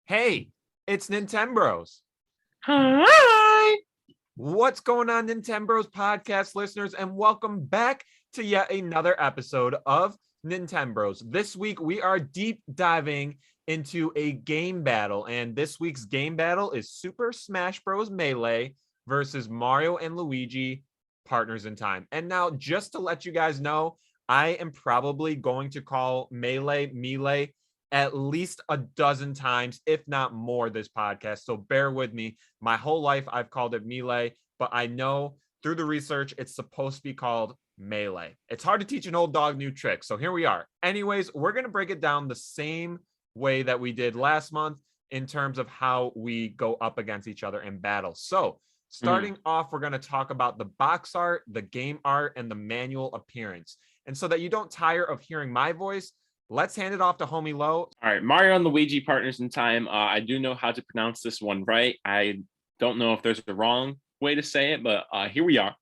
Hey, it's Nintenbros. Hi. What's going on, Nintenbros podcast listeners, and welcome back to yet another episode of Nintenbros. This week, we are deep diving into a game battle, and this week's game battle is Super Smash Bros. Melee versus Mario and Luigi Partners in Time. And now, just to let you guys know, I am probably going to call Melee at least a dozen times, if not more, this podcast. So bear with me. My whole life, I've called it Melee, but I know through the research, it's supposed to be called Melee. It's hard to teach an old dog new tricks. So here we are. Anyways, we're going to break it down the same way that we did last month in terms of how we go up against each other in battle. So starting off, we're going to talk about the box art, the game art, and the manual appearance. And so that you don't tire of hearing my voice, let's hand it off to Homie Low. All right, Mario and Luigi Partners in Time. I do know how to pronounce this one right. I don't know if there's a wrong way to say it, but here we are.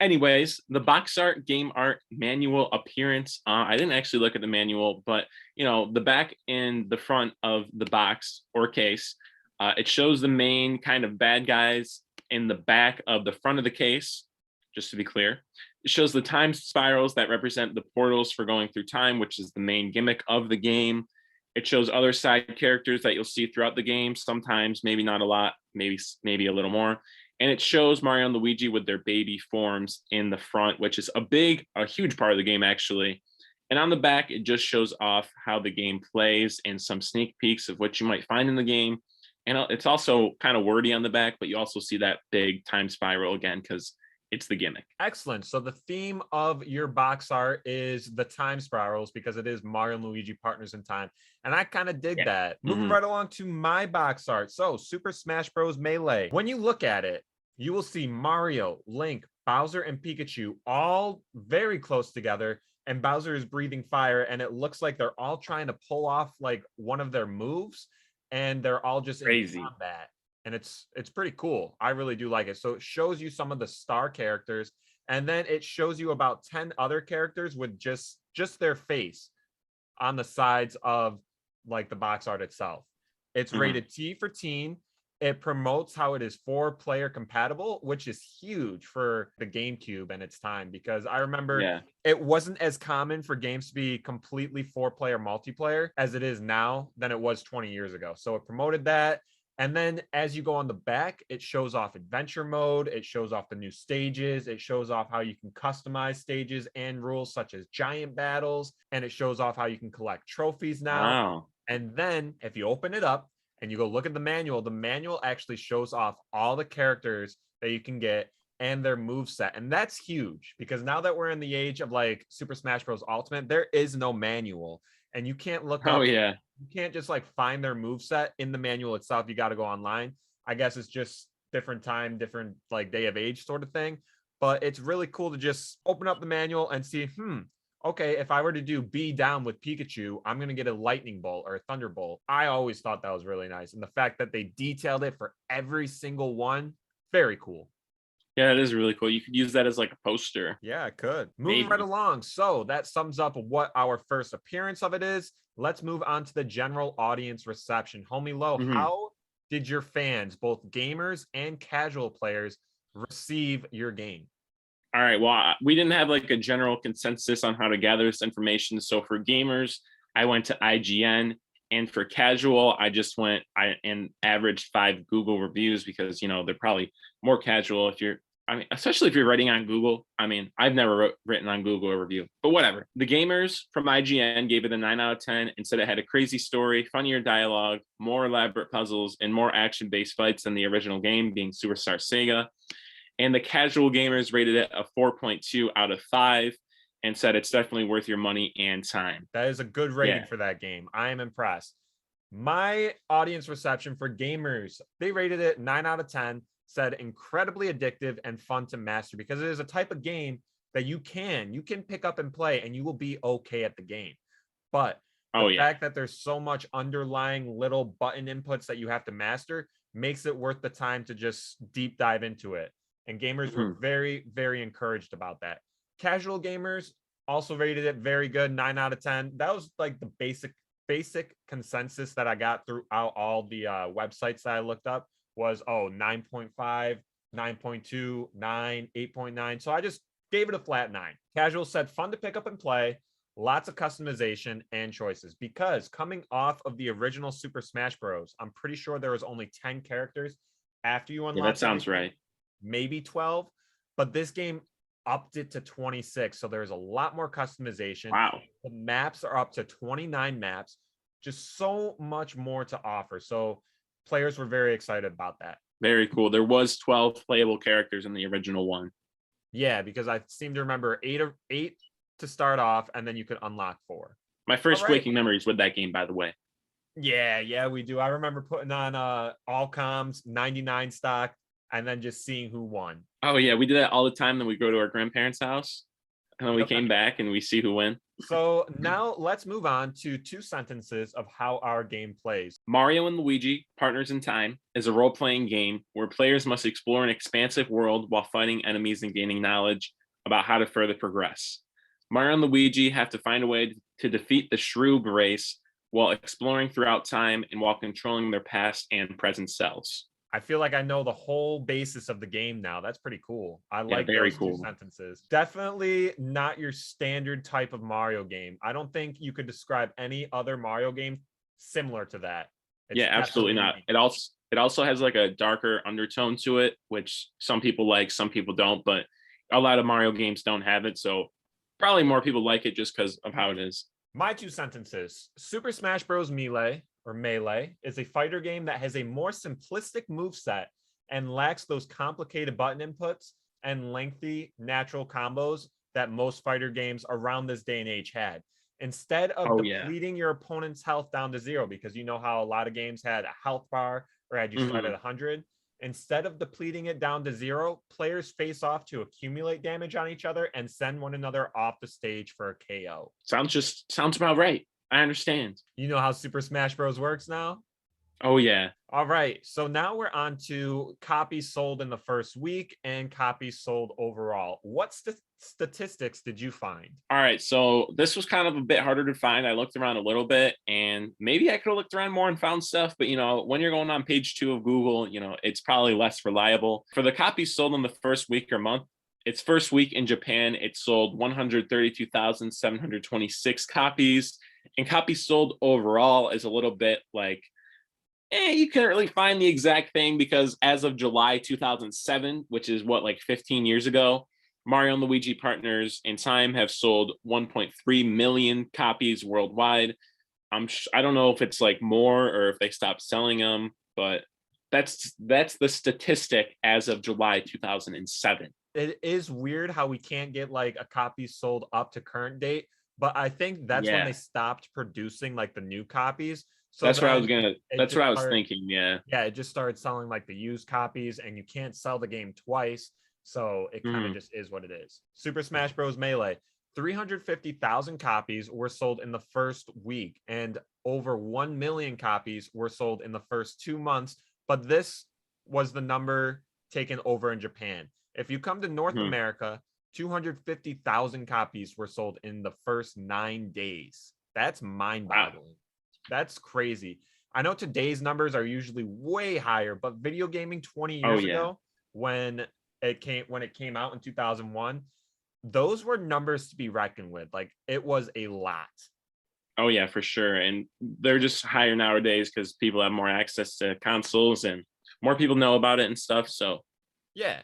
Anyways, the box art, game art, manual appearance. I didn't actually look at the manual, but the back and the front of the box or case, it shows the main kind of bad guys in the back of the front of the case, just to be clear. It shows the time spirals that represent the portals for going through time, which is the main gimmick of the game. It shows other side characters that you'll see throughout the game, sometimes, maybe not a lot, maybe a little more. And it shows Mario and Luigi with their baby forms in the front, which is a huge part of the game, actually. And on the back, it just shows off how the game plays and some sneak peeks of what you might find in the game. And it's also kind of wordy on the back, but you also see that big time spiral again, because it's the gimmick. Excellent. So the theme of your box art is the time spirals because it is Mario and Luigi Partners in Time. And I kind of dig that. Moving right along to my box art. So Super Smash Bros. Melee. When you look at it, you will see Mario, Link, Bowser, and Pikachu all very close together. And Bowser is breathing fire. And it looks like they're all trying to pull off like one of their moves. And they're all just Crazy. in combat. And it's pretty cool. I really do like it. So it shows you some of the star characters, and then it shows you about 10 other characters with just their face on the sides of like the box art itself. It's rated T for teen. It promotes how it is 4-player compatible, which is huge for the GameCube and its time, because I remember it wasn't as common for games to be completely 4-player multiplayer as it is now than it was 20 years ago. So it promoted that. And then as you go on the back, it shows off adventure mode. It shows off the new stages. It shows off how you can customize stages and rules such as giant battles. And it shows off how you can collect trophies now. Wow. And then if you open it up and you go look at the manual actually shows off all the characters that you can get and their move set. And that's huge because now that we're in the age of like Super Smash Bros. Ultimate, there is no manual. And you can't look up. You can't just like find their move set in the manual itself. You got to go online. I guess it's just different time, different like day of age sort of thing. But it's really cool to just open up the manual and see, okay, if I were to do B down with Pikachu, I'm going to get a lightning bolt or a thunderbolt. I always thought that was really nice. And the fact that they detailed it for every single one, very cool. Yeah, it is really cool. You could use that as like a poster. Yeah, it could. Moving right along. So that sums up what our first appearance of it is. Let's move on to the general audience reception. Homie Low, how did your fans, both gamers and casual players, receive your game? All right. Well, we didn't have like a general consensus on how to gather this information. So for gamers, I went to IGN. And for casual, I just went and averaged 5 Google reviews because, they're probably more casual especially if you're writing on Google. I've never written on Google a review, but whatever. The gamers from IGN gave it a 9 out of 10 and said it had a crazy story, funnier dialogue, more elaborate puzzles, and more action-based fights than the original game, being Superstar Sega. And the casual gamers rated it a 4.2 out of 5. And said it's definitely worth your money and time. That is a good rating for that game. I am impressed. My audience reception for gamers, they rated it 9 out of 10, said incredibly addictive and fun to master because it is a type of game that you can pick up and play and you will be okay at the game. But the fact that there's so much underlying little button inputs that you have to master makes it worth the time to just deep dive into it. And gamers were very, very encouraged about that. Casual gamers also rated it very good, 9 out of 10. That was like the basic basic consensus that I got throughout all the websites that I looked up was 9.5, 9.2, 9, 8.9. So I just gave it a flat 9. Casual said fun to pick up and play, lots of customization and choices, because coming off of the original Super Smash Bros, I'm pretty sure there was only 10 characters after you Yeah, unlock that sounds everything, right. maybe 12, but this game upped it to 26. So there's a lot more customization. Wow. The maps are up to 29 maps, just so much more to offer. So players were very excited about that. Very cool. There was 12 playable characters in the original one. Yeah, because I seem to remember eight to start off, and then you could unlock 4. My first All right. waking memories with that game, by the way. Yeah, we do. I remember putting on all comms 99 stock and then just seeing who won. Oh yeah, we did that all the time. Then we go to our grandparents' house, and then we came back and we see who win. So now let's move on to 2 sentences of how our game plays. Mario and Luigi, Partners in Time, is a role-playing game where players must explore an expansive world while fighting enemies and gaining knowledge about how to further progress. Mario and Luigi have to find a way to defeat the Shroob race while exploring throughout time and while controlling their past and present selves. I feel like I know the whole basis of the game now. That's pretty cool. I like very those cool. 2 sentences. Definitely not your standard type of Mario game. I don't think you could describe any other Mario game similar to that. Yeah, absolutely not. It also has like a darker undertone to it, which some people like, some people don't, but a lot of Mario games don't have it. So probably more people like it just because of how it is. My 2 sentences. Super Smash Bros. Melee is a fighter game that has a more simplistic moveset and lacks those complicated button inputs and lengthy natural combos that most fighter games around this day and age had. Instead of depleting your opponent's health down to 0, because you know how a lot of games had a health bar or had you start at 100, instead of depleting it down to 0, players face off to accumulate damage on each other and send one another off the stage for a KO. Sounds about right. I understand. You know how Super Smash Bros. Works now? Oh, yeah. All right. So now we're on to copies sold in the first week and copies sold overall. What statistics did you find? All right. So this was kind of a bit harder to find. I looked around a little bit and maybe I could have looked around more and found stuff. But, when you're going on page 2 of Google, it's probably less reliable. For the copies sold in the first week or month, its first week in Japan, it sold 132,726 copies. And copies sold overall is a little bit like, you can't really find the exact thing, because as of July 2007, which is 15 years ago, Mario and Luigi Partners in Time have sold 1.3 million copies worldwide. I don't know if it's like more or if they stopped selling them, but that's the statistic as of July 2007. It is weird how we can't get like a copy sold up to current date, but I think that's when they stopped producing like the new copies. So that's what I was thinking. Yeah, it just started selling like the used copies, and you can't sell the game twice, so it kind of just is what it is. Super Smash Bros. Melee, 350,000 copies were sold in the first week, and over 1 million copies were sold in the first 2 months. But this was the number taken over in Japan. If you come to North America, 250,000 copies were sold in the first 9 days. That's mind-boggling. Wow. That's crazy. I know today's numbers are usually way higher, but video gaming 20 years ago, when it came out in 2001, those were numbers to be reckoned with. Like, it was a lot. Oh yeah, for sure. And they're just higher nowadays because people have more access to consoles and more people know about it and stuff. So yeah.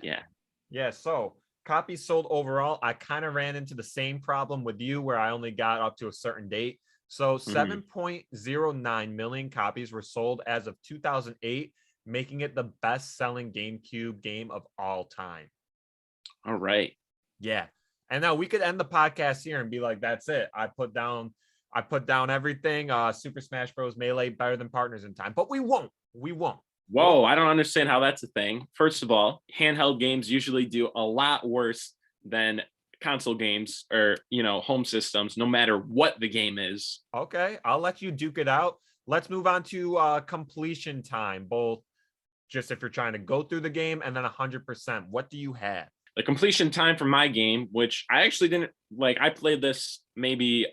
So copies sold overall, I kind of ran into the same problem with you, where I only got up to a certain date. So 7.09 million copies were sold as of 2008, making it the best-selling GameCube game of all time. All right. Yeah. And now we could end the podcast here and be like, that's it. I put down everything. Super Smash Bros. Melee better than Partners in Time, but we won't. Whoa, I don't understand how that's a thing. First of all, handheld games usually do a lot worse than console games or, home systems, no matter what the game is. Okay, I'll let you duke it out. Let's move on to completion time, both just if you're trying to go through the game and then 100%. What do you have? The completion time for my game, which I actually didn't like, I played this maybe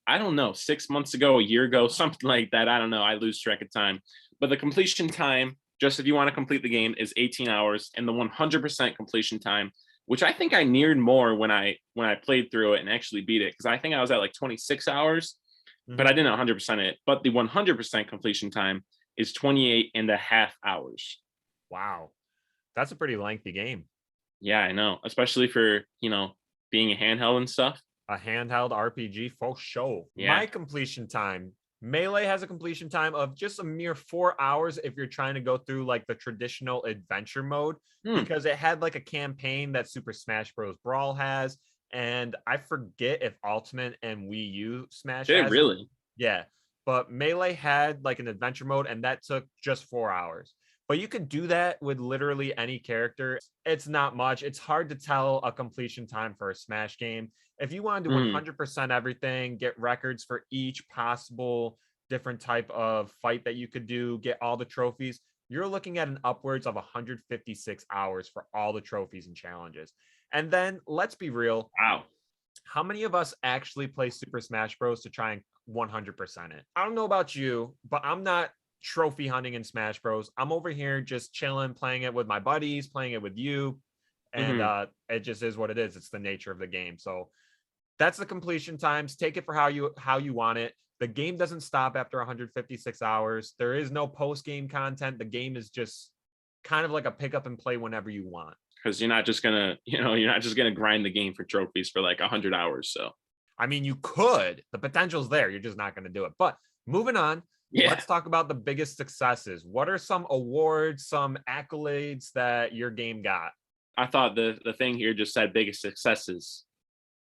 I don't know, 6 months ago, a year ago, something like that. I don't know. I lose track of time. But the completion time, just if you want to complete the game, is 18 hours, and the 100% completion time, which I think I neared more when I played through it and actually beat it, because I think I was at like 26 hours, but I didn't 100% it. But the 100% completion time is 28 and a half hours. Wow. That's a pretty lengthy game. Yeah, I know, especially for, being a handheld and stuff. A handheld RPG for show. Yeah. My completion time, Melee has a completion time of just a mere 4 hours if you're trying to go through like the traditional adventure mode, because it had like a campaign that Super Smash Bros. Brawl has. And I forget if Ultimate and Wii U Smash Did it has it. really? Yeah. But Melee had like an adventure mode, and that took just 4 hours. But you could do that with literally any character. It's not much. It's hard to tell a completion time for a Smash game. If you want to do 100% everything, get records for each possible different type of fight that you could do, get all the trophies, you're looking at an upwards of 156 hours for all the trophies and challenges. And then let's be real. Wow. How many of us actually play Super Smash Bros. To try and 100% it? I don't know about you, but I'm not trophy hunting in Smash Bros. I'm over here just chilling, playing it with my buddies, playing it with you. And it just is what it is. It's the nature of the game. So that's the completion times. Take it for how you want it. The game doesn't stop after 156 hours. There is no post-game content. The game is just kind of like a pick up and play whenever you want. Because you're not just gonna grind the game for trophies for like 100 hours. So I mean, you could. The potential's there. You're just not going to do it. But moving on, let's talk about the biggest successes. What are some awards, some accolades that your game got? I thought the thing here just said biggest successes.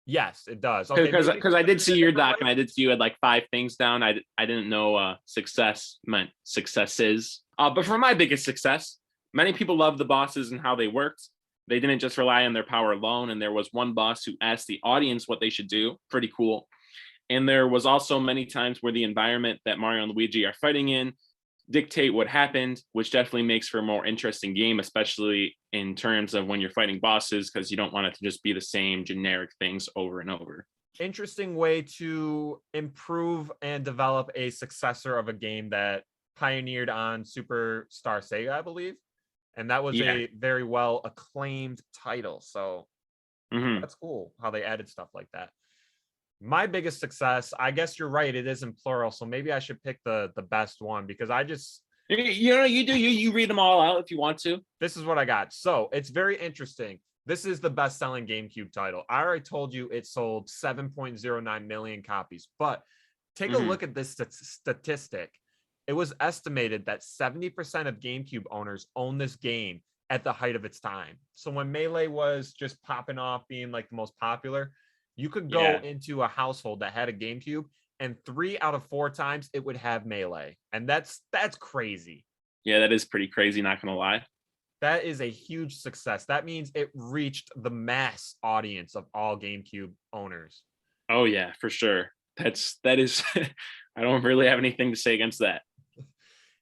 Yes, it does. Okay, because I did see your doc and I did see you had like 5 things down. I didn't know success meant successes. But for my biggest success, many people loved the bosses and how they worked. They didn't just rely on their power alone. And there was one boss who asked the audience what they should do. Pretty cool. And there was also many times where the environment that Mario and Luigi are fighting in dictate what happened, which definitely makes for a more interesting game, especially in terms of when you're fighting bosses, because you don't want it to just be the same generic things over and over. Interesting way to improve and develop a successor of a game that pioneered on Superstar Sega, I believe. And that was a very well acclaimed title. So that's cool how they added stuff like that. My biggest success, I guess you're right, it is in plural. So maybe I should pick the best one, because I just you read them all out if you want to. This is what I got. So it's very interesting. This is the best-selling GameCube title. I already told you it sold 7.09 million copies, but take a look at this statistic. It was estimated that 70% of GameCube owners own this game at the height of its time. So when Melee was just popping off, being like the most popular, you could go into a household that had a GameCube, and 3 out of 4 times it would have Melee. And that's crazy. Yeah, that is pretty crazy, not gonna lie. That is a huge success. That means it reached the mass audience of all GameCube owners. Oh yeah, for sure. That is I don't really have anything to say against that.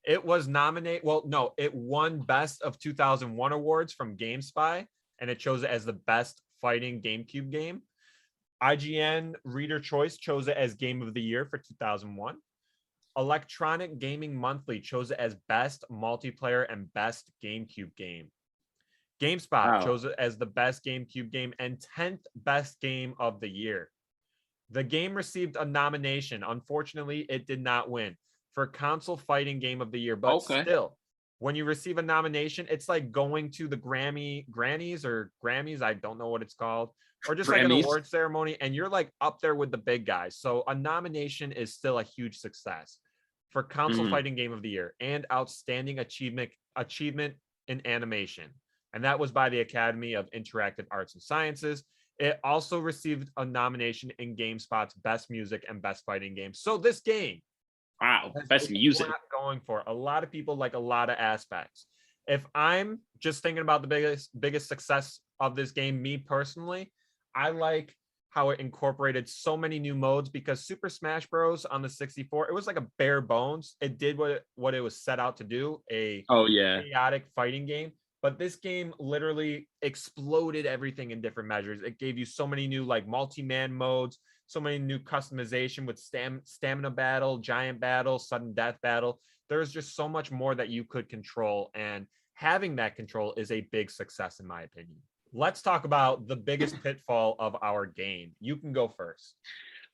It was nominated. Well, no, it won Best of 2001 awards from GameSpy, and it chose it as the best fighting GameCube game. IGN Reader Choice chose it as Game of the Year for 2001. Electronic Gaming Monthly chose it as Best Multiplayer and Best GameCube Game. GameSpot chose it as the best GameCube game and 10th best game of the year. The game received a nomination. Unfortunately, it did not win for Console Fighting Game of the Year. But still, when you receive a nomination, it's like going to the Grammys, I don't know what it's called, or just like an award ceremony, and you're like up there with the big guys. So a nomination is still a huge success for Console Fighting Game of the Year and Outstanding Achievement in Animation. And that was by the Academy of Interactive Arts and Sciences. It also received a nomination in GameSpot's Best Music and Best Fighting Game. So this game, best music, going for a lot of people, like a lot of aspects. If I'm just thinking about the biggest success of this game, me personally, I like how it incorporated so many new modes, because Super Smash Bros. On the 64, it was like a bare bones. It did what it was set out to do, a chaotic fighting game. But this game literally exploded everything in different measures. It gave you so many new like multi-man modes, so many new customization with stamina battle, giant battle, sudden death battle. There's just so much more that you could control, and having that control is a big success in my opinion. Let's talk about the biggest pitfall of our game. You can go first.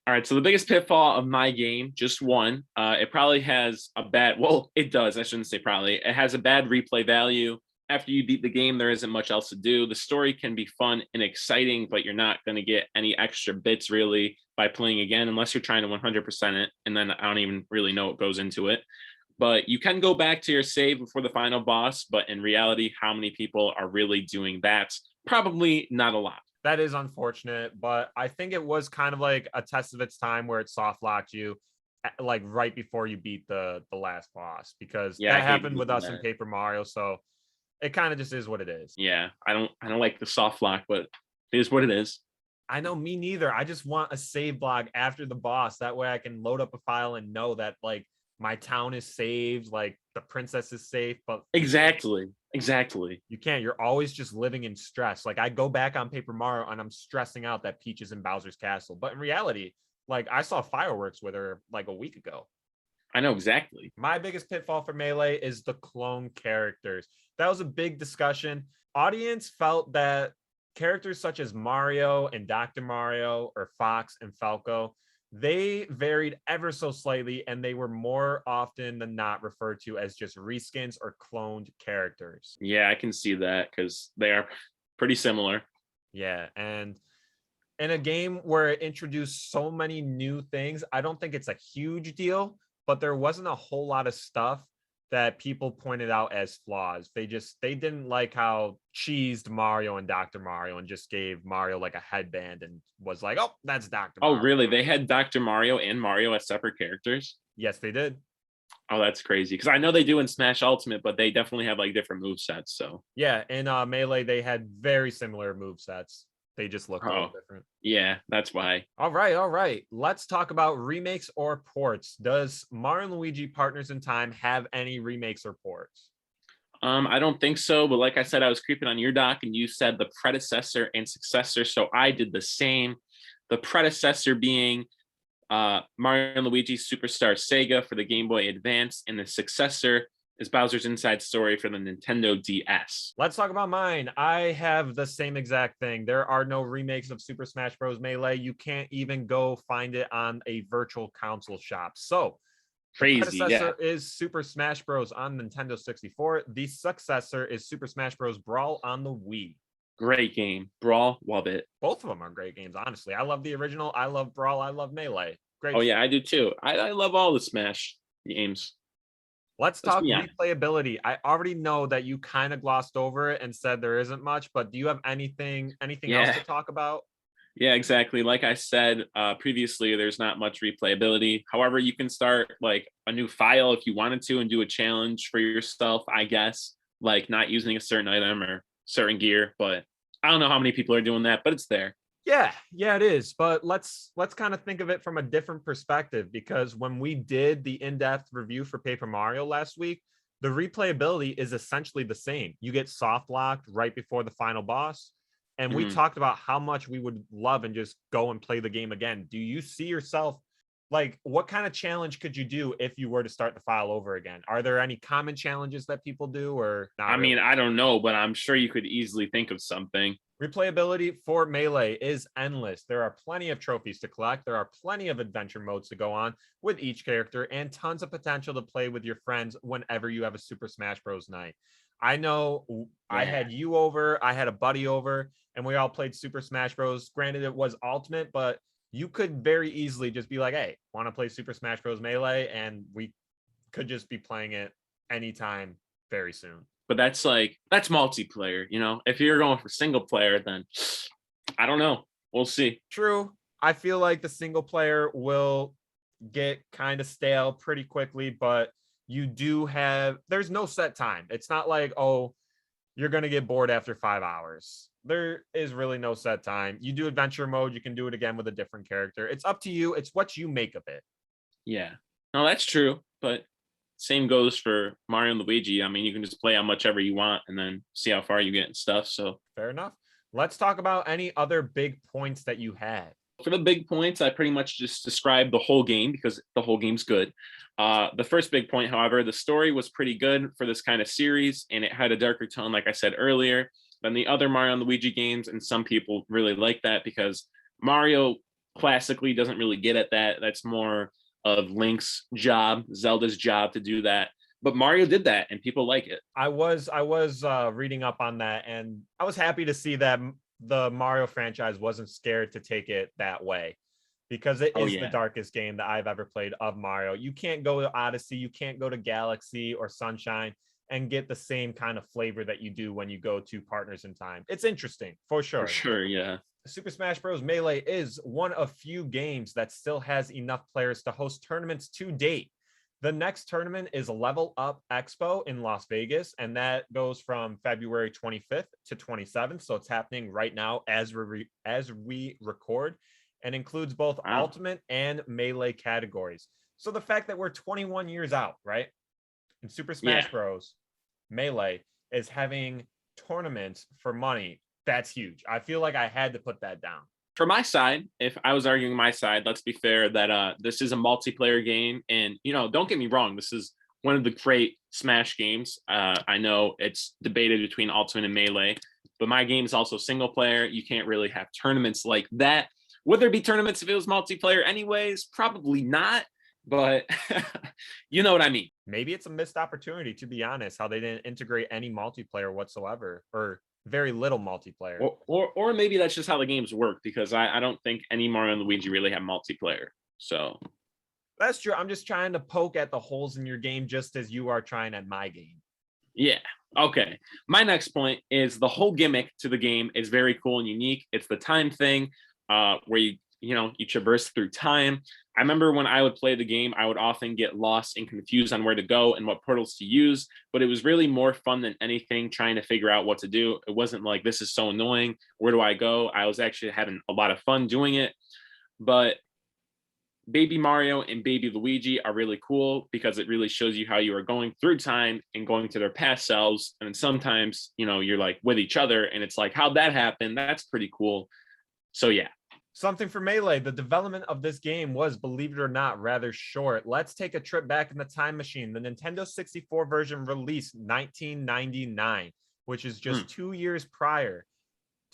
All right, so the biggest pitfall of my game, just one. It probably has a bad, well, it does. I shouldn't say probably. It has a bad replay value. After you beat the game, there isn't much else to do. The story can be fun and exciting, but you're not going to get any extra bits really by playing again, unless you're trying to 100% it. And then I don't even really know what goes into it. But you can go back to your save before the final boss. But in reality, how many people are really doing that? Probably not a lot. That is unfortunate, but I think it was kind of like a test of its time where it soft locked you like right before you beat the last boss, because that happened with us in Paper Mario. So it kind of just is what it is. Yeah, I don't like the soft lock, but it is what it is. I know, me neither. I just want a save block after the boss. That way I can load up a file and know that like my town is saved, like the princess is safe. But exactly. You can't. You're always just living in stress. Like I go back on Paper Mario and I'm stressing out that Peach is in Bowser's castle. But in reality, like I saw fireworks with her like a week ago. I know exactly. My biggest pitfall for Melee is the clone characters. That was a big discussion. Audience felt that characters such as Mario and Dr. Mario or Fox and Falco, they varied ever so slightly, and they were more often than not referred to as just reskins or cloned characters. Yeah, I can see that because they are pretty similar. Yeah, and in a game where it introduced so many new things, I don't think it's a huge deal, but there wasn't a whole lot of stuff that people pointed out as flaws. They didn't like how cheesed Mario and Dr. Mario and just gave Mario like a headband and was like, oh, that's Dr. Mario. Oh, really? They had Dr. Mario and Mario as separate characters? Yes, they did. Oh, that's crazy. Because I know they do in Smash Ultimate, but they definitely have like different movesets. So yeah, in Melee, they had very similar movesets. They just look a little different. Yeah, that's why. All right. Let's talk about remakes or ports. Does Mario and Luigi Partners in Time have any remakes or ports? I don't think so, but like I said, I was creeping on your doc and you said the predecessor and successor, so I did the same. The predecessor being Mario and Luigi Superstar Sega for the Game Boy Advance, and the successor is Bowser's Inside Story for the Nintendo DS. Let's talk about mine. I have the same exact thing. There are no remakes of Super Smash Bros. Melee. You can't even go find it on a virtual console shop. So crazy. The predecessor is Super Smash Bros. On Nintendo 64. The successor is Super Smash Bros. Brawl on the Wii. Great game. Brawl, love it. Both of them are great games, honestly. I love the original. I love Brawl. I love Melee. Great. Oh, yeah, I do too. I love all the Smash games. Let's talk replayability. I already know that you kind of glossed over it and said there isn't much, but do you have anything else to talk about? Yeah, exactly. Like I said previously, there's not much replayability. However, you can start like a new file if you wanted to and do a challenge for yourself, I guess, like not using a certain item or certain gear. But I don't know how many people are doing that, but it's there. Yeah, it is. But let's kind of think of it from a different perspective, because when we did the in-depth review for Paper Mario last week, the replayability is essentially the same. You get soft locked right before the final boss. And we talked about how much we would love and just go and play the game again. Do you see yourself, like, what kind of challenge could you do if you were to start the file over again? Are there any common challenges that people do, or not? I mean, I don't know, but I'm sure you could easily think of something. Replayability for Melee is endless. There are plenty of trophies to collect. There are plenty of adventure modes to go on with each character, and tons of potential to play with your friends whenever you have a Super Smash Bros. Night. I know I had you over, I had a buddy over, and we all played Super Smash Bros. Granted, it was Ultimate, but you could very easily just be like, hey, want to play Super Smash Bros. Melee? And we could just be playing it anytime very soon. But that's multiplayer, you know? If you're going for single player, then I don't know. We'll see. True. I feel like the single player will get kind of stale pretty quickly, but there's no set time. It's not like, oh, you're going to get bored after 5 hours. There is really no set time. You do adventure mode, you can do it again with a different character. It's up to you. It's what you make of it. Yeah. No, that's true. But same goes for Mario and Luigi. I mean, you can just play how much ever you want and then see how far you get and stuff. So fair enough. Let's talk about any other big points that you had. For the big points, I pretty much just described the whole game because the whole game's good. The first big point, however, the story was pretty good for this kind of series, and it had a darker tone, like I said earlier, than the other Mario and Luigi games. And some people really like that because Mario classically doesn't really get at that. That's more of Link's job, Zelda's job to do that. But Mario did that, and people like it. I was reading up on that, and I was happy to see that the Mario franchise wasn't scared to take it that way, because it is the darkest game that I've ever played of Mario. You can't go to Odyssey, you can't go to Galaxy or Sunshine and get the same kind of flavor that you do when you go to Partners in Time. It's interesting, for sure. For sure, yeah. Super Smash Bros. Melee is one of few games that still has enough players to host tournaments to date. The next tournament is Level Up Expo in Las Vegas, and that goes from February 25th to 27th. So it's happening right now as we record, and includes both Ultimate and Melee categories. So the fact that we're 21 years out, right? And Super Smash Bros. Melee is having tournaments for money. That's huge. I feel like I had to put that down. For my side, if I was arguing my side, let's be fair that this is a multiplayer game. And, don't get me wrong, this is one of the great Smash games. I know it's debated between Ultimate and Melee, but my game is also single player. You can't really have tournaments like that. Would there be tournaments if it was multiplayer anyways? Probably not, but you know what I mean. Maybe it's a missed opportunity, to be honest, how they didn't integrate any multiplayer whatsoever, or very little multiplayer. Or maybe that's just how the games work, because I don't think any Mario and Luigi really have multiplayer. So that's true. I'm just trying to poke at the holes in your game, just as you are trying at my game. Yeah. Okay. My next point is the whole gimmick to the game is very cool and unique. It's the time thing, where you traverse through time. I remember when I would play the game, I would often get lost and confused on where to go and what portals to use, but it was really more fun than anything trying to figure out what to do. It wasn't like, this is so annoying, where do I go? I was actually having a lot of fun doing it. But Baby Mario and Baby Luigi are really cool because it really shows you how you are going through time and going to their past selves. And then sometimes, you're like with each other and it's like, how'd that happen? That's pretty cool. So yeah. Something for Melee. The development of this game was, believe it or not, rather short. Let's take a trip back in the time machine. The Nintendo 64 version released 1999, which is just 2 years prior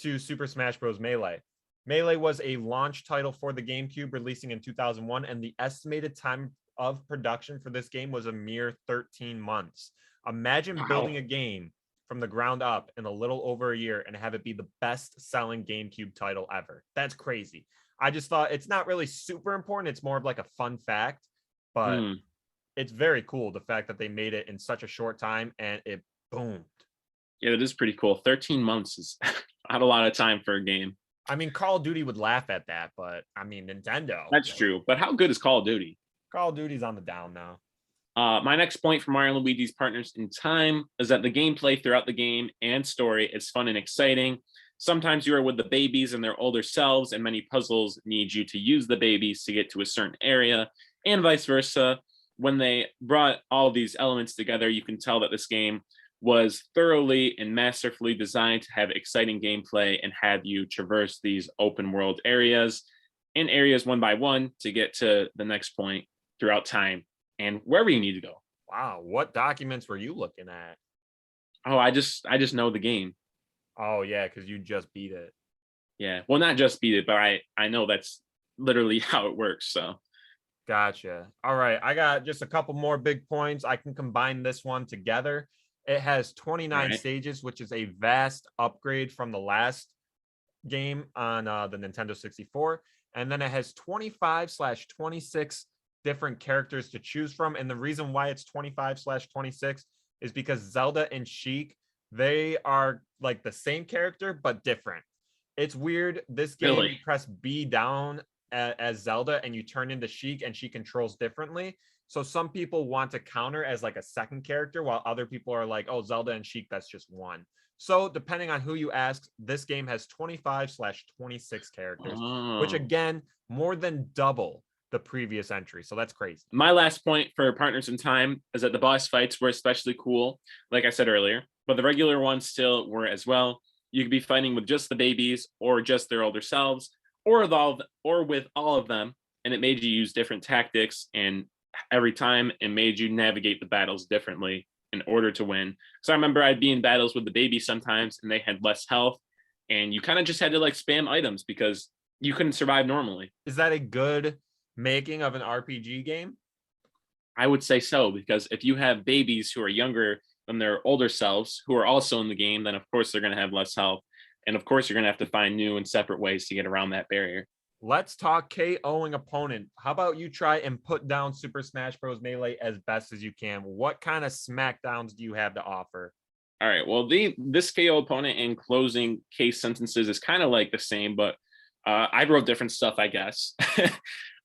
to Super Smash Bros. Melee. Melee was a launch title for the Gamecube, releasing in 2001, and the estimated time of production for this game was a mere 13 months. Imagine building a game from the ground up in a little over a year and have it be the best-selling GameCube title ever. That's crazy. I just thought it's not really super important. It's more of like a fun fact, but it's very cool, the fact that they made it in such a short time and it boomed. Yeah, that is pretty cool. 13 months is not a lot of time for a game. I mean, Call of Duty would laugh at that, but I mean, Nintendo. That's true. But how good is Call of Duty? Call of Duty's on the down now. My next point for Mario and Luigi's Partners in Time is that the gameplay throughout the game and story is fun and exciting. Sometimes you are with the babies and their older selves, and many puzzles need you to use the babies to get to a certain area, and vice versa. When they brought all these elements together, you can tell that this game was thoroughly and masterfully designed to have exciting gameplay and have you traverse these open world areas and areas one by one to get to the next point throughout time and wherever you need to go. Wow, what documents were you looking at? Oh, I just know the game. Oh yeah, because you just beat it. Yeah, well, not just beat it, but I know that's literally how it works. So gotcha. All right, I got just a couple more big points. I can combine this one together. It has 29 stages, which is a vast upgrade from the last game on the Nintendo 64. And then it has 25/26 different characters to choose from. And the reason why it's 25/26 is because Zelda and Sheik, they are like the same character, but different. It's weird. This game, you press B down as Zelda and you turn into Sheik, and she controls differently. So some people want to counter as like a second character, while other people are like, oh, Zelda and Sheik, that's just one. So depending on who you ask, this game has 25/26 characters, which again, more than double the previous entry. So that's crazy. My last point for Partners in Time is that the boss fights were especially cool, like I said earlier, but the regular ones still were as well. You could be fighting with just the babies or just their older selves. with all of them, and it made you use different tactics, and every time it made you navigate the battles differently in order to win. So I remember I'd be in battles with the babies sometimes, and they had less health, and you kind of just had to like spam items because you couldn't survive normally. Is that a good making of an RPG game? I would say so, because if you have babies who are younger than their older selves who are also in the game, then of course they're going to have less health. And of course, you're going to have to find new and separate ways to get around that barrier. Let's talk KOing opponent. How about you try and put down Super Smash Bros. Melee as best as you can? What kind of smackdowns do you have to offer? All right. Well, this KO opponent and closing case sentences is kind of like the same, but I wrote different stuff, I guess.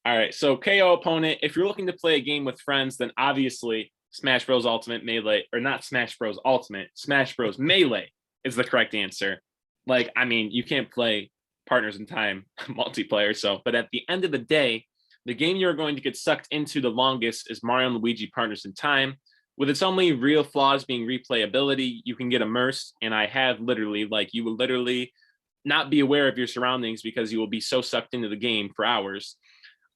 All right. So KO opponent, if you're looking to play a game with friends, then obviously Smash Bros. Ultimate Melee, or not Smash Bros. Ultimate, Smash Bros. Melee is the correct answer. Like, I mean, you can't play Partners in Time multiplayer. So, but at the end of the day, the game you're going to get sucked into the longest is Mario and Luigi Partners in Time. With its only real flaws being replayability, you can get immersed. And I have literally, like, you will literally not be aware of your surroundings because you will be so sucked into the game for hours.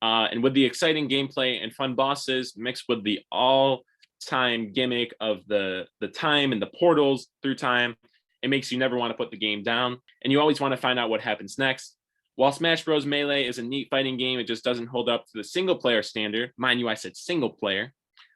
And with the exciting gameplay and fun bosses mixed with the all-time gimmick of the time and the portals through time, it makes you never want to put the game down, and you always want to find out what happens next. While Smash Bros. Melee is a neat fighting game, it just doesn't hold up to the single-player standard. Mind you, I said single-player,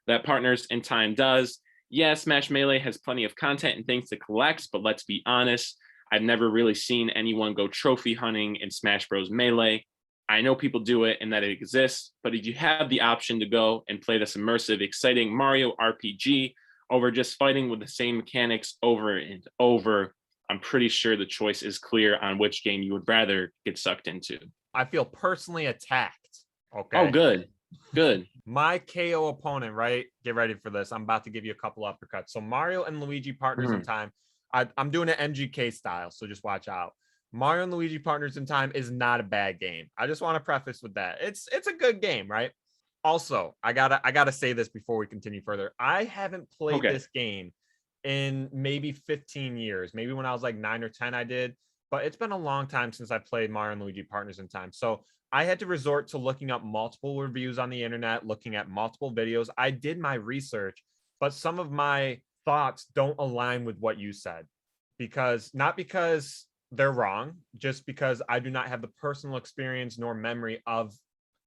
that Partners in Time does. Yeah, Smash Melee has plenty of content and things to collect, but let's be honest, I've never really seen anyone go trophy hunting in Smash Bros. Melee. I know people do it and that it exists, but if you have the option to go and play this immersive, exciting Mario RPG over just fighting with the same mechanics over and over, I'm pretty sure the choice is clear on which game you would rather get sucked into. I feel personally attacked. Okay. Oh, good. Good. My KO opponent, right? Get ready for this. I'm about to give you a couple uppercuts. So Mario and Luigi Partners in Time. I'm doing an MGK style, so just watch out. Mario and Luigi Partners in Time is not a bad game. I just want to preface with that. It's a good game, right? Also, I gotta say this before we continue further. I haven't played this game in maybe 15 years. Maybe when I was like 9 or 10, I did, but it's been a long time since I played Mario and Luigi Partners in Time. So I had to resort to looking up multiple reviews on the internet, looking at multiple videos. I did my research, but some of my thoughts don't align with what you said, not because they're wrong, just because I do not have the personal experience nor memory of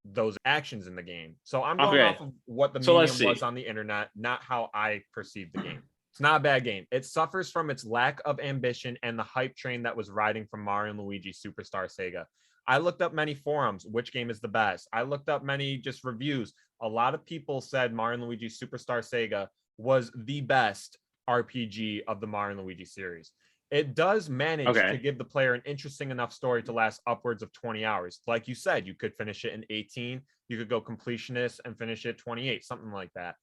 those actions in the game. So I'm going off of what the medium was on the internet, not how I perceived the game. It's not a bad game. It suffers from its lack of ambition and the hype train that was riding from Mario and Luigi Superstar Sega. I looked up many forums, which game is the best. I looked up many just reviews. A lot of people said Mario and Luigi Superstar Sega was the best RPG of the Mario and Luigi series. It does manage to give the player an interesting enough story to last upwards of 20 hours. Like you said, you could finish it in 18. You could go completionist and finish it 28, something like that.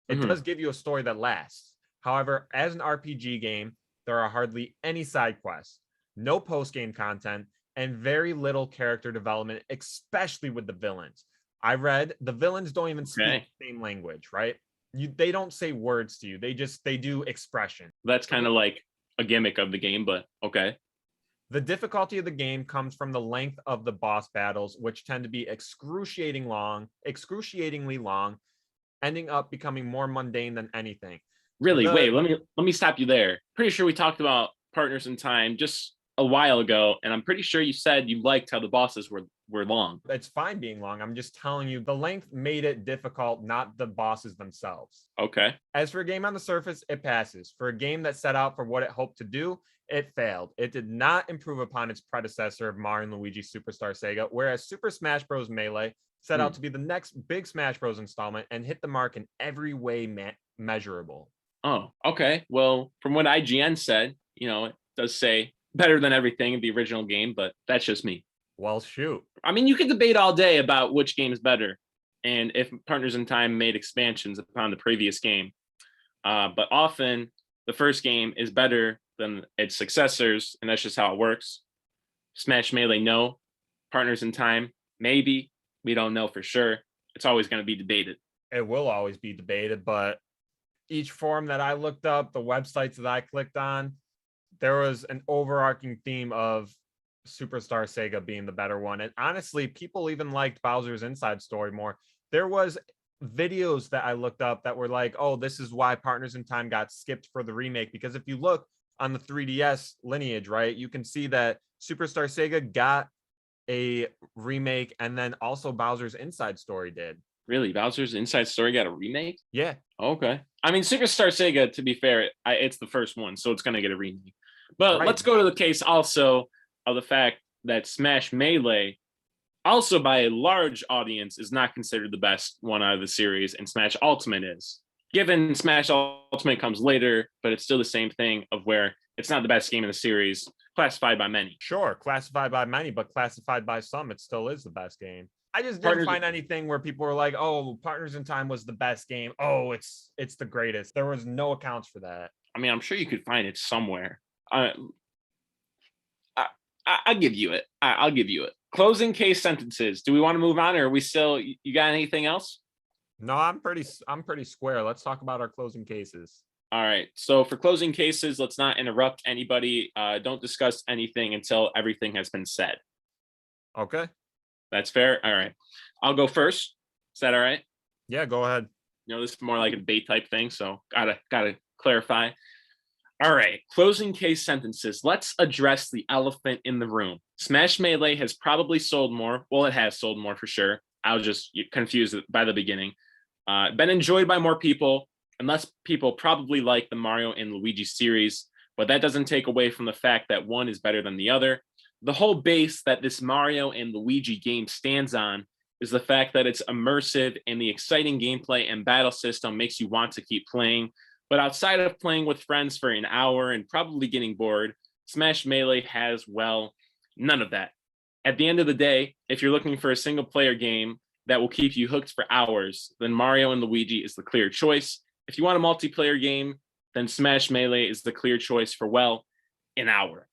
It does give you a story that lasts. However, as an RPG game, there are hardly any side quests, no post-game content, and very little character development, especially with the villains. I read the villains don't even speak the same language, right? They don't say words to you. They do expression. That's kind of like a gimmick of the game, but okay. The difficulty of the game comes from the length of the boss battles, which tend to be excruciatingly long, ending up becoming more mundane than anything. Really? Wait, let me stop you there. Pretty sure we talked about Partners in Time just a while ago, and I'm pretty sure you said you liked how the bosses were long. It's fine being long. I'm just telling you the length made it difficult, not the bosses themselves. Okay. As for a game on the surface, it passes. For a game that set out for what it hoped to do, it failed. It did not improve upon its predecessor of Mario and Luigi Superstar Sega, whereas Super Smash Bros. Melee set out to be the next big Smash Bros. Installment and hit the mark in every way measurable. Oh, okay. Well, from what IGN said, it does say better than everything in the original game, but that's just me. Well, shoot. I mean, you could debate all day about which game is better and if Partners in Time made expansions upon the previous game. But often the first game is better than its successors, and that's just how it works. Smash Melee, no. Partners in Time, maybe. We don't know for sure. It's always going to be debated. It will always be debated, but each forum that I looked up, the websites that I clicked on, there was an overarching theme of Superstar Sega being the better one. And honestly, people even liked Bowser's Inside Story more. There was videos that I looked up that were like, oh, this is why Partners in Time got skipped for the remake. Because if you look on the 3DS lineage, right, you can see that Superstar Sega got a remake, and then also Bowser's Inside Story did. Really, Bowser's Inside Story got a remake? Yeah. Okay. I mean, Superstar Sega, to be fair, it's the first one, so it's going to get a remake. But Right. let's go to the case also of the fact that Smash Melee, also by a large audience, is not considered the best one out of the series, and Smash Ultimate is. Given Smash Ultimate comes later, but it's still the same thing of where it's not the best game in the series, classified by many. Sure, classified by many, but classified by some, it still is the best game. I just didn't find anything where people were like, "Oh, Partners in Time was the best game. Oh, it's the greatest." There was no accounts for that. I mean, I'm sure you could find it somewhere. I'll give you it. I'll give you it. Closing case sentences. Do we want to move on, or are we still? You got anything else? No, I'm pretty square. Let's talk about our closing cases. All right. So for closing cases, let's not interrupt anybody. Don't discuss anything until everything has been said. Okay. That's fair. All right. I'll go first. Is that all right? Yeah, go ahead. You know, this is more like a debate type thing, so gotta clarify. All right. Closing case sentences. Let's address the elephant in the room. Smash Melee has probably sold more. Well, it has sold more for sure. I was just confused by the beginning. Been enjoyed by more people, and less people probably like the Mario and Luigi series, but that doesn't take away from the fact that one is better than the other. The whole base that this Mario and Luigi game stands on is the fact that it's immersive and the exciting gameplay and battle system makes you want to keep playing. But outside of playing with friends for an hour and probably getting bored, Smash Melee has, well, none of that. At the end of the day, if you're looking for a single player game that will keep you hooked for hours, then Mario and Luigi is the clear choice. If you want a multiplayer game, then Smash Melee is the clear choice for, well, an hour.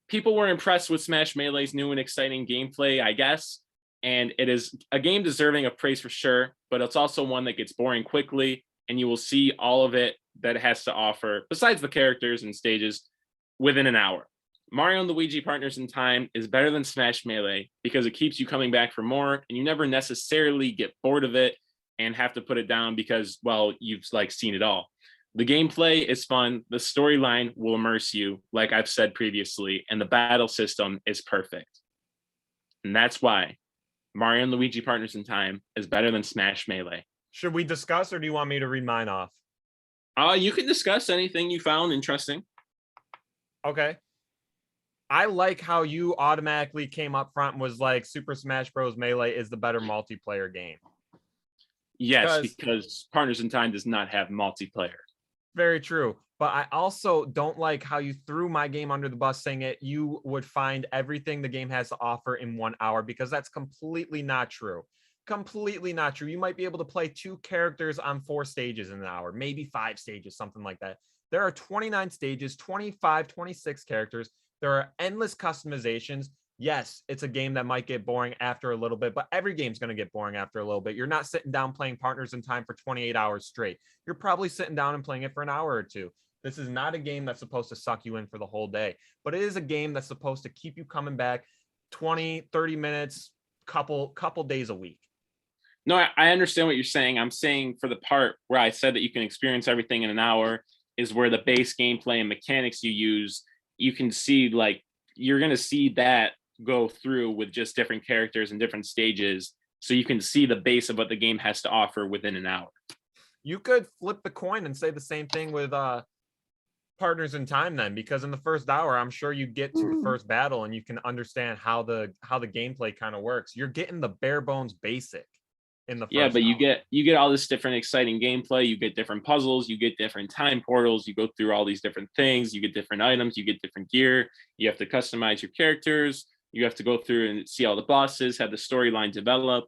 People were impressed with Smash Melee's new and exciting gameplay, I guess, and it is a game deserving of praise for sure, but it's also one that gets boring quickly, and you will see all of it that it has to offer, besides the characters and stages, within an hour. Mario and Luigi Partners in Time is better than Smash Melee because it keeps you coming back for more, and you never necessarily get bored of it and have to put it down because, well, you've seen it all. The gameplay is fun, the storyline will immerse you, like I've said previously, and the battle system is perfect. And that's why Mario and Luigi Partners in Time is better than Smash Melee. Should we discuss, or do you want me to read mine off? You can discuss anything you found interesting. Okay. I like how you automatically came up front and was like, Super Smash Bros. Melee is the better multiplayer game. Yes, because Partners in Time does not have multiplayer. Very true. But I also don't like how you threw my game under the bus saying it. You would find everything the game has to offer in 1 hour, because that's completely not true. Completely not true. You might be able to play 2 characters on 4 stages in an hour, maybe 5 stages, something like that. There are 29 stages, 25, 26 characters. There are endless customizations. Yes, it's a game that might get boring after a little bit, but every game's going to get boring after a little bit. You're not sitting down playing Partners in Time for 28 hours straight. You're probably sitting down and playing it for an hour or 2. This is not a game that's supposed to suck you in for the whole day, but it is a game that's supposed to keep you coming back 20, 30 minutes, couple days a week. No, I understand what you're saying. I'm saying for the part where I said that you can experience everything in an hour is where the base gameplay and mechanics you use, you can see, you're going to see that go through with just different characters and different stages. So you can see the base of what the game has to offer within an hour. You could flip the coin and say the same thing with Partners in Time then, because in the first hour, I'm sure you get to the first battle and you can understand how the gameplay kind of works. You're getting the bare bones basic in the first but hour. you get all this different exciting gameplay. You get different puzzles, you get different time portals, you go through all these different things, you get different items, you get different gear, you have to customize your characters, you have to go through and see all the bosses, have the storyline develop.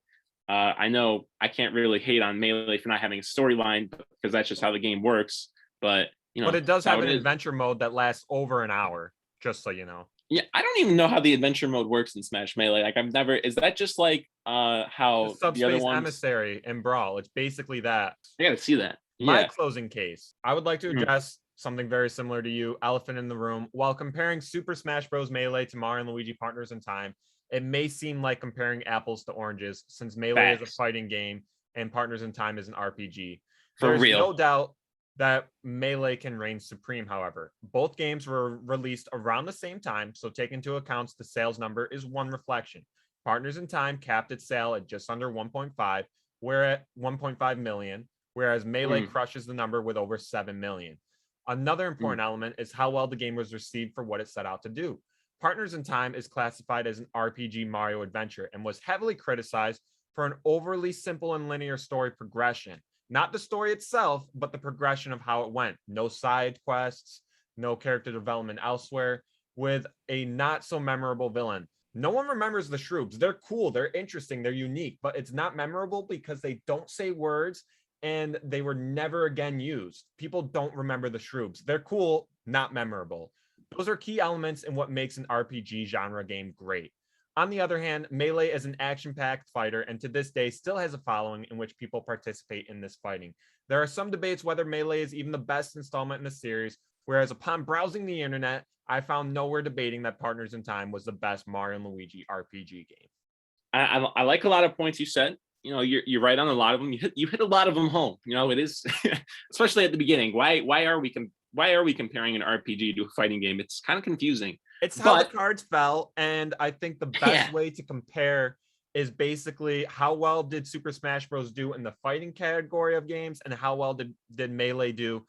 I know I can't really hate on Melee for not having a storyline because that's just how the game works, but but it does have an adventure mode that lasts over an hour, just so you know. Yeah, I don't even know how the adventure mode works in Smash Melee. I've never, is that just how the other ones? Emissary and Brawl? It's basically that. I gotta see that. My closing case. I would like to address something very similar to you, elephant in the room. While comparing Super Smash Bros. Melee to Mario and Luigi Partners in Time, it may seem like comparing apples to oranges since Melee is a Facts. fighting game and Partners in Time is an RPG. For There's no real. doubt that Melee can reign supreme, however. Both games were released around the same time, so take into account the sales number is one reflection. Partners in Time capped its sale at just under 1.5, we're at 1.5 million, whereas Melee crushes the number with over 7 million. Another important element is how well the game was received for what it set out to do. Partners in Time is classified as an RPG Mario adventure and was heavily criticized for an overly simple and linear story progression. Not the story itself, but the progression of how it went. No side quests, no character development elsewhere, with a not so memorable villain. No one remembers the Shroobs. They're cool, they're interesting, they're unique, but it's not memorable because they don't say words and they were never again used. People don't remember the Shroobs. They're cool, not memorable. Those are key elements in what makes an RPG genre game great. On the other hand, Melee is an action-packed fighter and to this day still has a following in which people participate in this fighting. There are some debates whether Melee is even the best installment in the series, whereas upon browsing the internet, I found nowhere debating that Partners in Time was the best Mario and Luigi RPG game. I like a lot of points you said. You know, you're right on a lot of them. You hit a lot of them home. You know, it is especially at the beginning. Why are we comparing an RPG to a fighting game? It's kind of confusing. It's how the cards fell, and I think the best way to compare is basically how well did Super Smash Bros. Do in the fighting category of games, and how well did Melee do,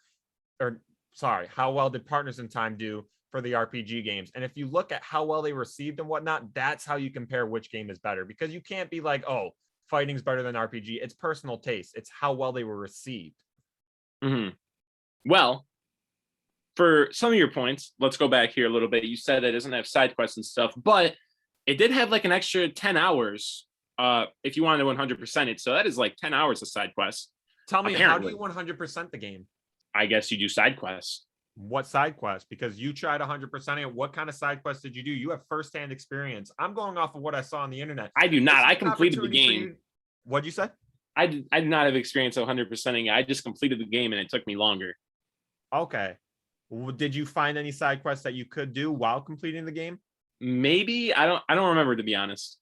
or sorry, how well did Partners in Time do for the RPG games? And if you look at how well they received and whatnot, that's how you compare which game is better, because you can't be like, oh, fighting's better than RPG. It's personal taste. It's how well they were received. Well, for some of your points, let's go back here a little bit. You said it doesn't have side quests and stuff, but it did have like an extra 10 hours if you wanted to 100% it. So that is like 10 hours of side quests. Tell me, how do you 100% the game? I guess you do side quests. What side quest? Because you tried 100% it. What kind of side quests did you do? You have firsthand experience. I'm going off of what I saw on the internet. I do not. I completed the game. What'd you say? I did not have experience 100%ing it. I just completed the game and it took me longer. Okay. Did you find any side quests that you could do while completing the game? Maybe. I don't remember, to be honest.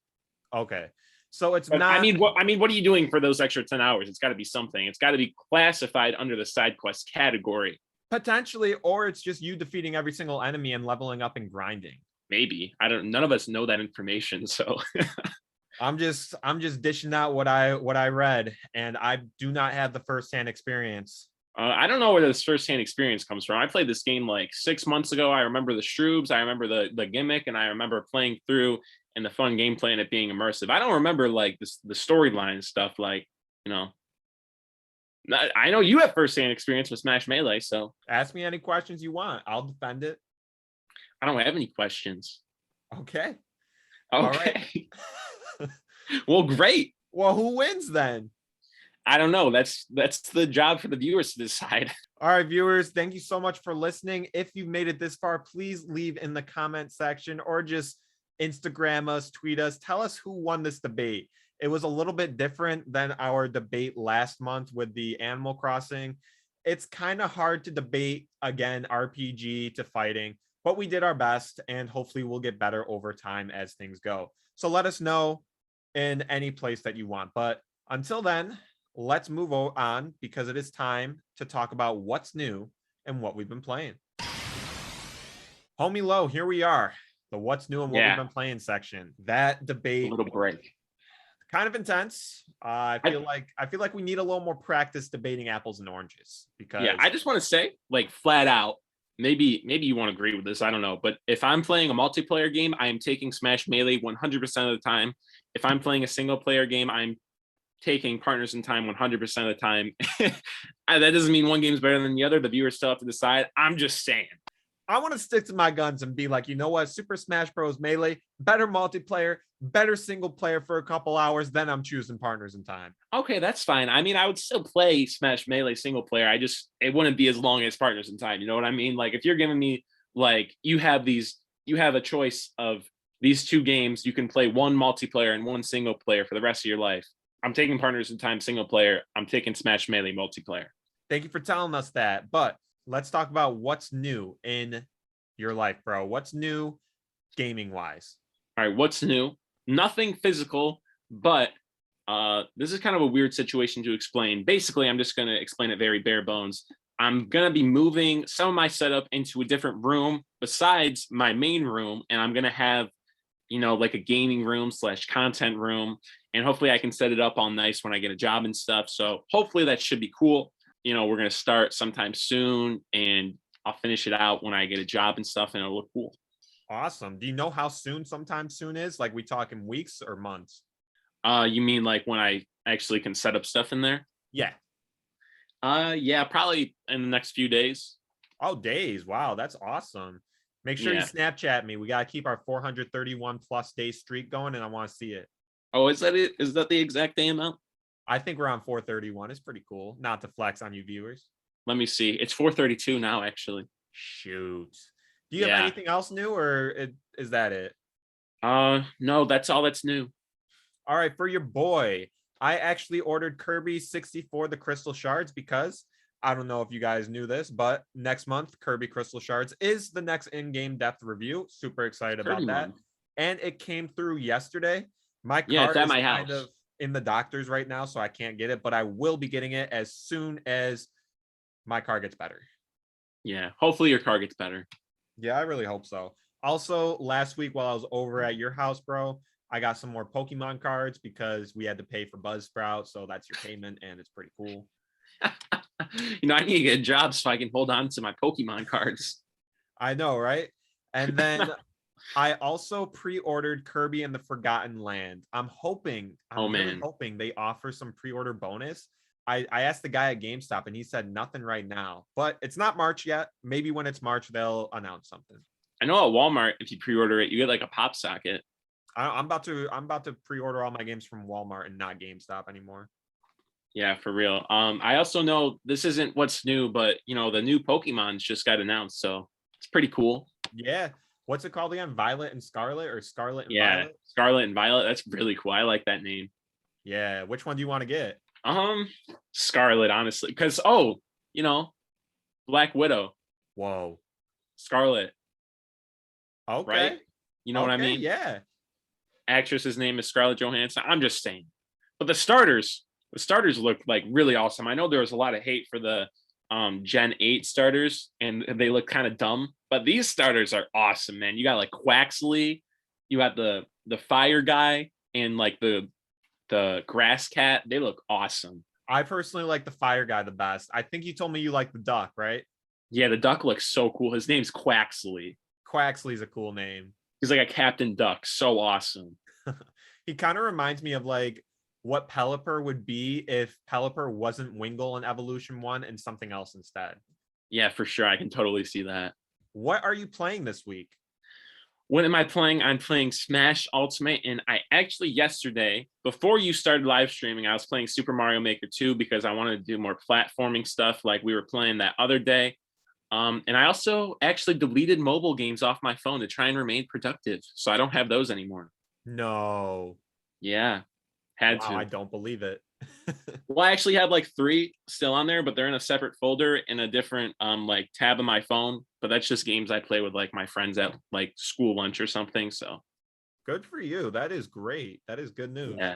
Okay. So it's not. I mean, what are you doing for those extra 10 hours? It's got to be something. It's got to be classified under the side quest category. Potentially, or it's just you defeating every single enemy and leveling up and grinding. Maybe. None of us know that information, so I'm just dishing out what I read, and I do not have the firsthand experience. I don't know where this firsthand experience comes from. I played this game like 6 months ago. I remember the Shroobs, I remember the gimmick, and I remember playing through and the fun gameplay and it being immersive. I don't remember like the storyline stuff. Like, you know, I know you have firsthand experience with Smash Melee, so ask me any questions you want. I'll defend it. I don't have any questions. Okay. All right. Well, great. Well, who wins then? I don't know. That's the job for the viewers to decide. All right, viewers, thank you so much for listening. If you've made it this far, please leave in the comment section or just Instagram us, tweet us, tell us who won this debate. It was a little bit different than our debate last month with the Animal Crossing. It's kind of hard to debate, again, RPG to fighting, but we did our best, and hopefully we'll get better over time as things go. So let us know in any place that you want. But until then, let's move on, because it is time to talk about what's new and what we've been playing. Homie Low, here we are. The what's new and what we've been playing section. That debate, a little break, kind of intense. I feel like we need a little more practice debating apples and oranges, because I just want to say, like, flat out, maybe you won't agree with this, I don't know, but if I'm playing a multiplayer game, I am taking Smash Melee 100% of the time. If I'm playing a single player game, I'm taking Partners in Time 100% of the time. That doesn't mean one game's better than the other. The viewers still have to decide. I'm just saying. I want to stick to my guns and be like, you know what? Super Smash Bros. Melee, better multiplayer, better single player for a couple hours. Then I'm choosing Partners in Time. Okay, that's fine. I mean, I would still play Smash Melee single player. It wouldn't be as long as Partners in Time. You know what I mean? Like, if you're giving me, like, you have a choice of these two games. You can play one multiplayer and one single player for the rest of your life. I'm taking Partners in Time single player. I'm taking Smash Melee multiplayer. Thank you for telling us that. But let's talk about what's new in your life, bro. What's new gaming wise? All right, what's new? Nothing physical, but this is kind of a weird situation to explain. Basically, I'm just going to explain it very bare bones. I'm going to be moving some of my setup into a different room besides my main room, and I'm going to have, like a gaming room / content room, and hopefully I can set it up all nice when I get a job and stuff. So hopefully that should be cool. We're going to start sometime soon, and I'll finish it out when I get a job and stuff, and it'll look cool. Awesome. Do you know how soon sometime soon is? Like we talking weeks or months? You mean like when I actually can set up stuff in there? Yeah. Yeah, probably in the next few days. Oh, days. Wow, that's awesome. Make sure you Yeah. Snapchat me. We got to keep our 431 plus day streak going, and I want to see it. Oh, is that it? Is that the exact day amount? I think we're on 431. It's pretty cool. Not to flex on you viewers. Let me see. It's 432 now, actually. Shoot. Do you have Yeah. anything else new, or is that it? No, that's all that's new. All right, for your boy, I actually ordered Kirby 64 the Crystal Shards because I don't know if you guys knew this, but next month Kirby Crystal Shards is the next in-game depth review. Super excited about Kirby that. month. And it came through yesterday. My Yeah, card it's at is my kind house. of in the doctor's right now, so I can't get it, but I will be getting it as soon as my car gets better. Yeah, hopefully your car gets better. Yeah, I really hope so. Also, last week while I was over at your house, bro, I got some more Pokemon cards because we had to pay for Buzzsprout, so that's your payment, and it's pretty cool. I need to get a job so I can hold on to my Pokemon cards. I know, right? And then I also pre-ordered Kirby and the Forgotten Land. I'm really hoping they offer some pre-order bonus. I asked the guy at GameStop and he said nothing right now, but it's not March yet. Maybe when it's March, they'll announce something. I know at Walmart, if you pre-order it, you get like a pop socket. I'm about to pre-order all my games from Walmart and not GameStop anymore. Yeah, for real. I also know this isn't what's new, but the new Pokemon's just got announced, so it's pretty cool. Yeah. What's it called again? Violet and Scarlet, or Scarlet and Yeah, Violet? Scarlet and Violet. That's really cool. I like that name. Yeah. Which one do you want to get? Scarlet, honestly, because Black Widow, Whoa. Scarlet, Okay. right? You know what I mean? Yeah. Actress's name is Scarlett Johansson. I'm just saying. But the starters look like really awesome. I know there was a lot of hate for the Gen 8 starters, and they look kind of dumb, but these starters are awesome, man. You got like Quaxley, you got the fire guy, and like the grass cat. They look awesome. I personally like the fire guy the best. I think you told me you like the duck, right? Yeah, the duck looks so cool. His name's Quaxley. Quaxley's a cool name. He's like a Captain Duck. So awesome. He kind of reminds me of like what Pelipper would be if Pelipper wasn't Wingull in Evolution 1 and something else instead. Yeah, for sure. I can totally see that. What are you playing this week? What am I playing? I'm playing Smash Ultimate, and I actually yesterday, before you started live streaming, I was playing Super Mario Maker 2 because I wanted to do more platforming stuff like we were playing that other day. And I also actually deleted mobile games off my phone to try and remain productive, so I don't have those anymore. No. Yeah, had to. I don't believe it. Well, I actually have like 3 still on there, but they're in a separate folder in a different like tab of my phone. But that's just games I play with like my friends at like school lunch or something. So good for you. That is great. That is good news. Yeah.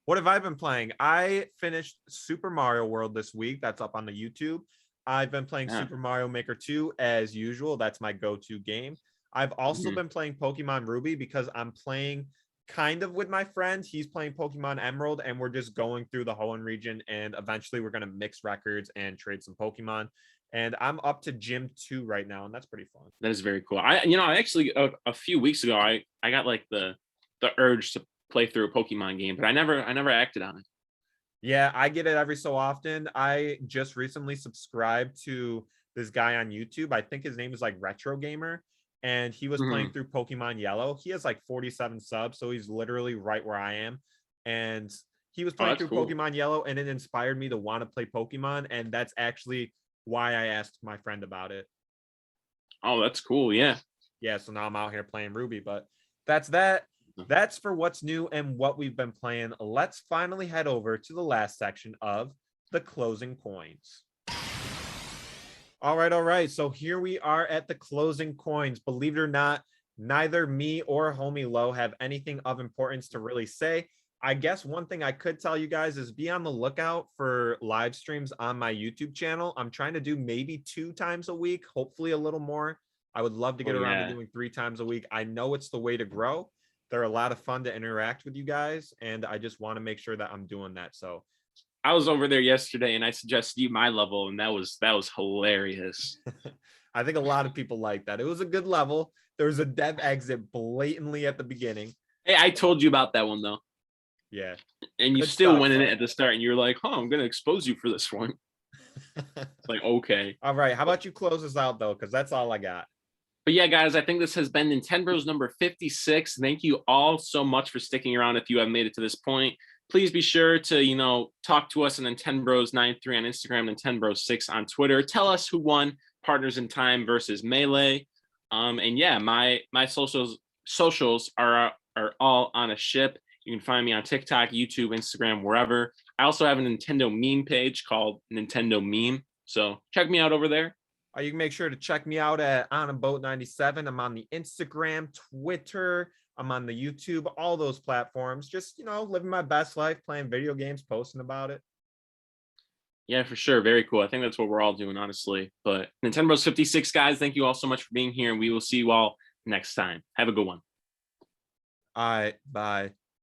What have I been playing? I finished Super Mario World this week. That's up on the YouTube. I've been playing Super Mario Maker 2 as usual. That's my go-to game. I've also been playing Pokemon Ruby because I'm playing kind of with my friend. He's playing Pokemon Emerald, and we're just going through the Hoenn region, and eventually we're going to mix records and trade some Pokemon. And I'm up to Gym 2 right now, and that's pretty fun. That is very cool. I actually a few weeks ago I got like the urge to play through a Pokemon game, but I never acted on it. Yeah, I get it every so often. I just recently subscribed to this guy on YouTube. I think his name is like Retro Gamer, and he was playing through Pokemon Yellow. He has like 47 subs, so he's literally right where I am. And he was playing through Pokemon Yellow, and it inspired me to want to play Pokemon, and that's actually why I asked my friend about it. Oh, that's cool. Yeah. Yeah, so now I'm out here playing Ruby, but that's that. That's for what's new and what we've been playing. Let's finally head over to the last section of the closing points. All right. So here we are at the closing coins. Believe it or not, neither me or Homie Low have anything of importance to really say. I guess one thing I could tell you guys is be on the lookout for live streams on my YouTube channel. I'm trying to do maybe 2 times a week, hopefully a little more. I would love to get Oh around to yeah. doing 3 times a week. I know it's the way to grow. They're a lot of fun to interact with you guys, and I just want to make sure that I'm doing that. So I was over there yesterday and I suggested you my level, and that was hilarious. I think a lot of people like that. It was a good level. There was a dev exit blatantly at the beginning. Hey, I told you about that one though. Yeah, And you good still stuff. went in So. it at the start and you're like, I'm gonna expose you for this one. It's like, okay. All right. How about you close us out though? Because that's all I got. But yeah, guys, I think this has been Nintenbros number 56. Thank you all so much for sticking around if you have made it to this point. Please be sure to, talk to us on Nintenbros93 on Instagram, Nintenbros6 on Twitter. Tell us who won Partners in Time versus Melee. And yeah, my socials are all on a ship. You can find me on TikTok, YouTube, Instagram, wherever. I also have a Nintendo meme page called Nintendo Meme. So check me out over there. You can make sure to check me out at On a Boat 97. I'm on the Instagram, Twitter. I'm on the YouTube, all those platforms. Just, living my best life, playing video games, posting about it. Yeah, for sure. Very cool. I think that's what we're all doing, honestly. But Nintendo's 56, guys, thank you all so much for being here. And we will see you all next time. Have a good one. All right. Bye.